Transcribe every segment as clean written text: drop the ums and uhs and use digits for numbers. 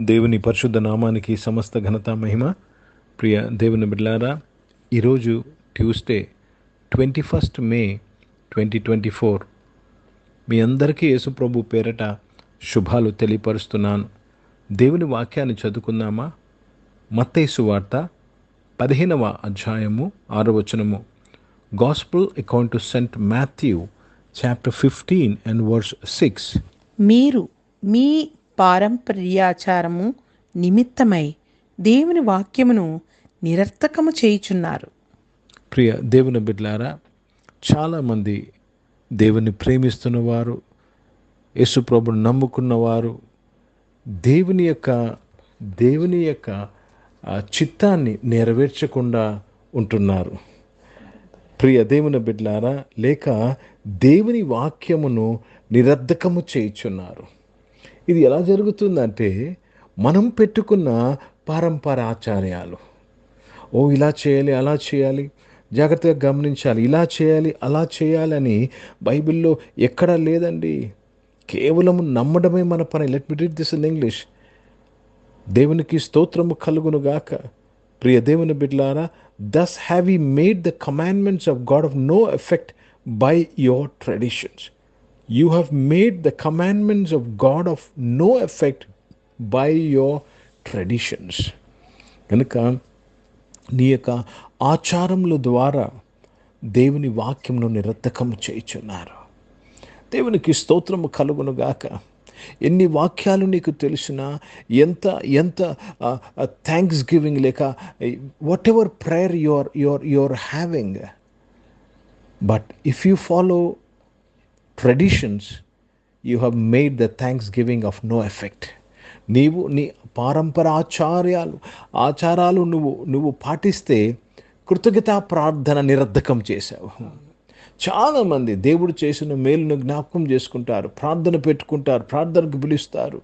దేవుని పరిశుద్ధ నామానికి సమస్త ఘనత మహిమ. ప్రియ దేవుని బిడ్డలారా, ఈరోజు ట్యూస్డే 21 మే 2024. మీ అందరికీ యేసుప్రభు పేరట శుభాలు తెలియపరుస్తున్నాను. దేవుని వాక్యాన్ని చదువుకుందామా? మత్తయి సువార్త 15వ అధ్యాయము 6వ వచనము. Gospel according to Saint Matthew chapter 15 and verse 6. మీరు మీ పారంపర్యాచారము నిమిత్తమై దేవుని వాక్యమును నిరర్థకము చేయుచున్నారు. ప్రియ దేవుని బిడ్డలారా, చాలామంది దేవుని ప్రేమిస్తున్నవారు, యేసుప్రభుని నమ్ముకున్నవారు దేవుని యొక్క చిత్తాన్ని నెరవేర్చకుండా ఉంటున్నారు. ప్రియ దేవుని బిడ్డలారా, లేక దేవుని వాక్యమును నిరర్ధకము చేయుచున్నారు. ఇది ఎలా జరుగుతుందంటే, మనం పెట్టుకున్న పారంపరాచార్యాలు, ఇలా చేయాలి, అలా చేయాలి, జాగ్రత్తగా గమనించాలి, ఇలా చేయాలి, అలా చేయాలని బైబిల్లో ఎక్కడా లేదండి. కేవలం నమ్మడమే మన పని. Let me read this in English. దేవునికి స్తోత్రము కలుగునుగాక. ప్రియ దేవుని బిడ్డలారా, thus have ye made the commandments of God of no effect by your traditions. You have made the commandments of God of no effect by your traditions. కనుక నీ యొక్క ఆచారముల ద్వారా దేవుని వాక్యమును నిరర్థకము చేయుచున్నారు. దేవునికి స్తోత్రము కలుగునుగాక. ఎన్ని వాక్యాలు నీకు తెలిసినా, ఎంత థ్యాంక్స్ గివింగ్ లేక whatever prayer your having, but if you follow traditions you have made the thanksgiving of no effect. నీవు నీ ఆచారాలు నువ్వు పాటిస్తే కృతజ్ఞతా ప్రార్థన నిరర్ధకం చేశావు. చాలామంది దేవుడు చేసిన మేలును జ్ఞాపకం చేసుకుంటారు, ప్రార్థన పెట్టుకుంటారు, ప్రార్థనకు పిలుస్తారు.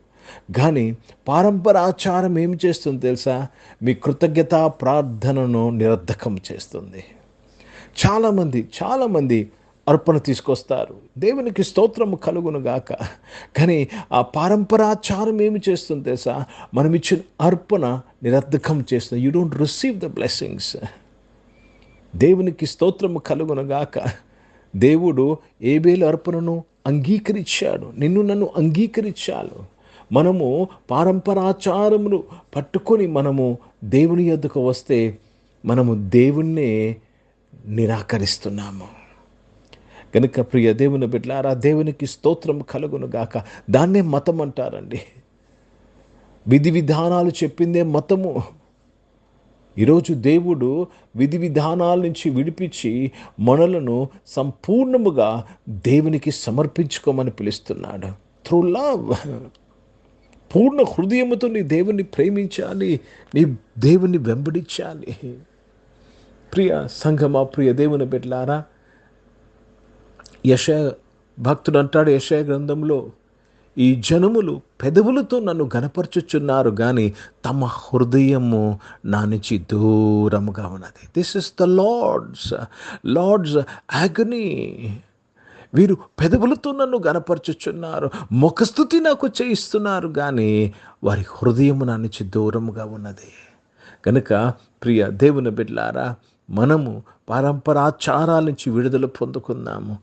కానీ పారంపరాచారం ఏమి చేస్తుంది తెలుసా? మీ కృతజ్ఞతా ప్రార్థనను నిరర్ధకం చేస్తుంది. చాలామంది అర్పణ తీసుకొస్తారు, దేవునికి స్తోత్రము కలుగునుగాక. కానీ ఆ పారంపరాచారం ఏమి చేస్తుంది తెలుసా? మనం ఇచ్చిన అర్పణ నిరర్ధకం చేస్తుంది. You don't receive the blessings. దేవునికి స్తోత్రము కలుగునుగాక. దేవుడు ఏబేలు అర్పణను అంగీకరించాడు, నిన్ను నన్ను అంగీకరించాడు. మనము పారంపరాచారమును పట్టుకొని మనము దేవుని యొద్దకు వస్తే మనము దేవుణ్ణే నిరాకరిస్తున్నాము. కనుక ప్రియ దేవుని బిడ్డలారా, దేవునికి స్తోత్రం కలుగునుగాక. దాన్నే మతం అంటారండి. విధి విధానాలు చెప్పిందే మతము. ఈరోజు దేవుడు విధి విధానాల నుంచి విడిపించి మనలను సంపూర్ణముగా దేవునికి సమర్పించుకోమని పిలుస్తున్నాడు. త్రూ లవ్, పూర్ణ హృదయముతో నీ దేవుని ప్రేమించాలి, నీ దేవుని వెంబడించాలి. ప్రియ సంఘమా, ప్రియ దేవుని బిడ్డలారా, యెషయా భక్తుడు అంటాడు యెషయా గ్రంథంలో, ఈ జనములు పెదవులతో నన్ను గనపరచుచున్నారు కానీ తమ హృదయము నా నుంచి దూరముగా ఉన్నది. This is the lord's agony. వీరు పెదవులతో నన్ను గనపరచుచున్నారు, ముఖస్తుతి నాకు చేయిస్తున్నారు, కానీ వారి హృదయము నా నుంచి దూరముగా ఉన్నది. కనుక ప్రియ దేవుని బిడ్డలారా, మనము పారంపరాచారాల నుంచి విడుదల పొందుకుందాము.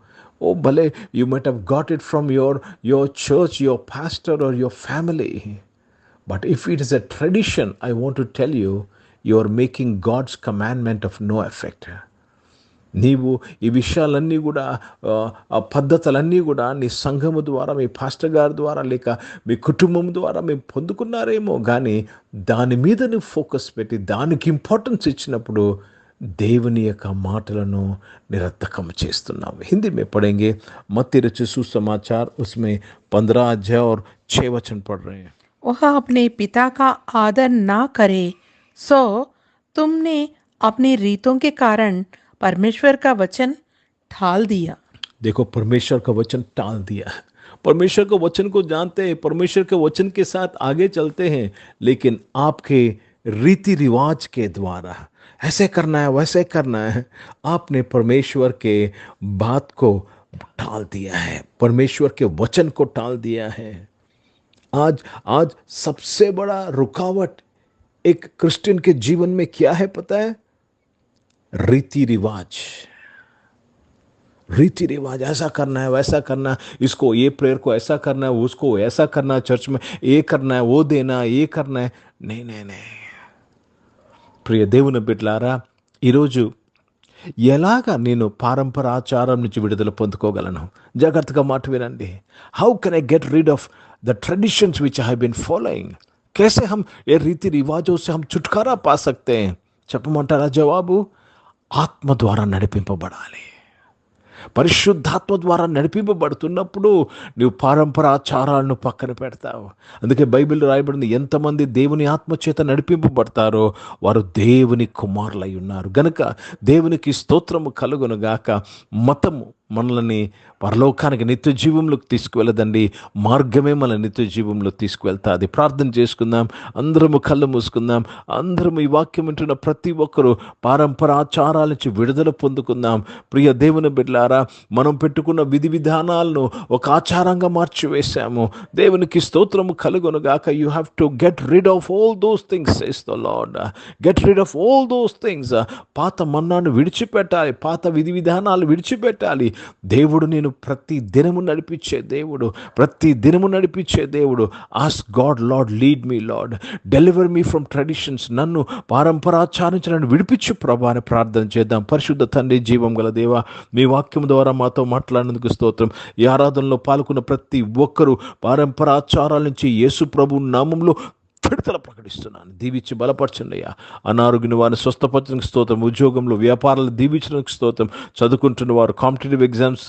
భలే, you might have got it from your church, your pastor or your family. But if it is a tradition, I want to tell you, you are making God's commandment of no effect. నీవు ఈ విషయాలన్నీ కూడా, ఆ పద్ధతులన్నీ కూడా నీ సంఘము ద్వారా, మీ పాస్టర్ గారి ద్వారా, లేక మీ కుటుంబం ద్వారా మేము పొందుకున్నారేమో, కానీ దాని మీద నువ్వు ఫోకస్ పెట్టి దానికి ఇంపార్టెన్స్ ఇచ్చినప్పుడు దేవుని యొక్క మాటలను నిరర్థకం చేస్తున్నాం. हिंदी में पढ़ेंगे। मत्ती रचित सुसमाचार, उसमें 15 अध्याय और 6 वचन पढ़ रहे हैं। वह अपने पिता का आदर ना करे, सो तुमने अपनी रीतों के कारण परमेश्वर का वचन ठाल दिया. देखो, परमेश्वर का वचन टाल दिया। परमेश्वर के वचन को जानते हैं, परमेश्वर के वचन के साथ आगे चलते हैं, लेकिन आपके रीति रिवाज के द्वारा ऐसे करना है, वैसे करना है, आपने परमेश्वर के बात को टाल दिया है, परमेश्वर के वचन को टाल दिया है। आज आज सबसे बड़ा रुकावट एक क्रिश्चियन के जीवन में क्या है पता है? रीति रिवाज। रीति रिवाज, ऐसा करना है, वैसा करना है, इसको ये प्रेयर को ऐसा करना है, उसको ऐसा करना है, चर्च में ये करना है, वो देना है, ये करना है. नहीं नहीं नहीं. ప్రియ దేవుని బిడ్డలారా, ఈరోజు ఎలాగా నేను పారంపరాచారం నుంచి విడుదల పొందుకోగలను? జాగ్రత్తగా మాట వినండి. How can I get rid of the traditions which I have been following? कैसे हम ये रीति रिवाजों से हम छुटकारा पा सकते हैं? చెప్పమంటారా జవాబు? ఆత్మ ద్వారా నడిపింపబడాలి. పరిశుద్ధాత్మ ద్వారా నడిపింపబడుతున్నప్పుడు నువ్వు పారంపరాచారాలను పక్కన పెడతావు. అందుకే బైబిల్లో రాయబడింది, ఎంతమంది దేవుని ఆత్మ చేత నడిపింపబడతారో వారు దేవుని కుమారులై ఉన్నారు. గనుక దేవునికి స్తోత్రము కలుగును గాక. మతము మనల్ని పరలోకానికి నిత్య జీవంలోకి తీసుకువెళ్ళదండి, మార్గమే మన నిత్య జీవంలోకి తీసుకువెళ్తాది. ప్రార్థన చేసుకుందాం, అందరము కళ్ళు మూసుకుందాం. అందరము ఈ వాక్యం వింటున్న ప్రతి ఒక్కరూ పారంపరాచారాల నుంచి విడుదల పొందుకుందాం. ప్రియ దేవుని బిడ్డలారా, మనం పెట్టుకున్న విధి విధానాలను ఒక ఆచారంగా మార్చివేశాము. దేవునికి స్తోత్రము కలుగును గాక. You have to get rid of all those things says the lord. Get rid of all those things. పాత మన్నాను విడిచిపెట్టాలి, పాత విధి విధానాలు విడిచిపెట్టాలి. దేవుడు నేను ప్రతి దినము నడిపించే దేవుడు, ప్రతి దినము నడిపించే దేవుడు. Ask God, lord lead me, lord deliver me from traditions. నన్ను పారంపరాచారించడానికి విడిపించు ప్రభా అని ప్రార్థన చేద్దాం. పరిశుద్ధ తండ్రి, జీవం గల దేవా, మీ వాక్యం ద్వారా మాతో మాట్లాడినందుకు స్తోత్రం. ఈ ఆరాధనలో పాల్గొన్న ప్రతి ఒక్కరూ పారంపరాచారాల నుంచి యేసు ప్రభు నామంలో విడుదల ప్రకటిస్తున్నాను. దీవించి బలపరచండి అయ్యా. అనారోగ్యం వారిని స్వస్థపరచడానికి స్తోత్రం. ఉద్యోగంలో వ్యాపారాలు దీవించడానికి స్తోత్రం. చదువుకుంటున్న వారు, కాంపిటేటివ్ ఎగ్జామ్స్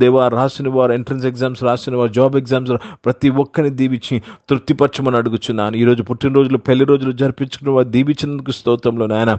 దేవా రాసిన వారు, ఎంట్రన్స్ ఎగ్జామ్స్ రాసిన వారు, జాబ్ ఎగ్జామ్స్ ప్రతి ఒక్కరిని దీవించి తృప్తిపరచమని అడుగుచున్నాను. ఈరోజు పుట్టినరోజులు, పెళ్లి రోజులు జరిపించుకున్న వారు దీవించినందుకు స్తోత్రంలో నాయన.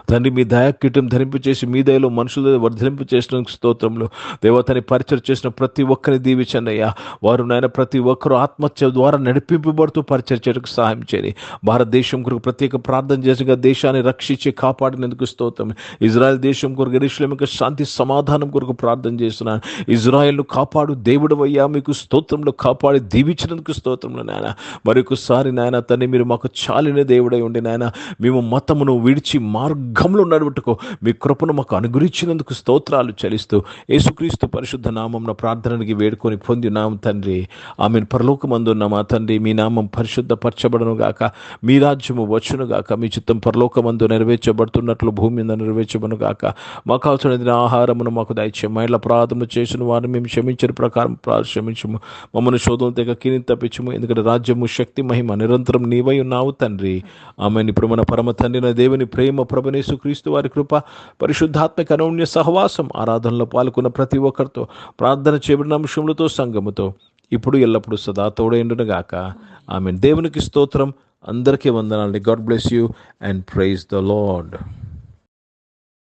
తండ్రి, మీ దయాకీటం ధరింపు చేసి మీ దయలో మనుషుల వర్ధలింపు చేసిన స్తోత్రంలో దేవతని పరిచయం చేసిన ప్రతి ఒక్కరిని దీవించండి అయ్యా. వారు నాయన ప్రతి ఒక్కరు ఆత్మహత్య ద్వారా నడిపింపబడుతూ పరిచయం చేయడానికి సహాయం చేయండి. భారతదేశం కొరకు ప్రత్యేక ప్రార్థన చేసిగా దేశాన్ని రక్షించి కాపాడినందుకు స్తోత్రం. ఇజ్రాయెల్ దేశం కొరకు, యెరూషలేము యొక్క శాంతి సమాధానం కొరకు ప్రార్థన చేస్తున్నాను. ఇజ్రాయెల్ను కాపాడు దేవుడు అయ్యా, మీకు స్తోత్రంలో కాపాడి దీవించినందుకు స్తోత్రంలో నాయన. మరొకసారి నాయన తండ్రి, మీరు మాకు చాలిన దేవుడై ఉండి నాయన, మేము మతమును విడిచి మార్గంలో నడువుటకు మీ కృపను మాకు అనుగ్రహించినందుకు స్తోత్రాలు చెల్లిస్తూ యేసుక్రీస్తు పరిశుద్ధ నామమున ప్రార్థనకి వేడుకొని పొందినాం తండ్రి. ఆమెను. పరలోకమందున్న మా తండ్రి, మీ నామం పరిశుద్ధపరచబడును గాక, మీ రాజ్యము వచ్చును గాక, మీ చిత్తం పరలోకమందు నెరవేర్చబడుతున్నట్లు భూమి మీద నెరవేర్చబడును గాక. మాకు అవసరమైన ఆహారమును మాకు దయచేయము. మా ఇంట్లో అపరాధము చేసిన వారిని మేము క్షమించిన ప్రకారం క్షమించము. మమ్మల్ని శోధన తెగ కీని తప్పించము. ఎందుకంటే రాజ్యము, శక్తి, మహిమ నిరంతరం నీవై ఉన్నావు తండ్రి. ఆమెను. ఇప్పుడు మన పరమ తండ్రి దేవుని ప్రేమ, ప్రభునేసు క్రీస్తు వారి కృప, పరిశుద్ధాత్మక అనూన్య సహవాసం, ఆరాధనలో పాల్గొన్న ప్రతి ఒక్కరితో, ప్రార్థన చేయబడిన అంశములతో, సంఘముతో ఇప్పుడు ఎల్లప్పుడూ సదా తోడైండును గాక. ఆమేన్. దేవునికి స్తోత్రం. అందరికీ వందనాలండి. God bless you and praise the lord.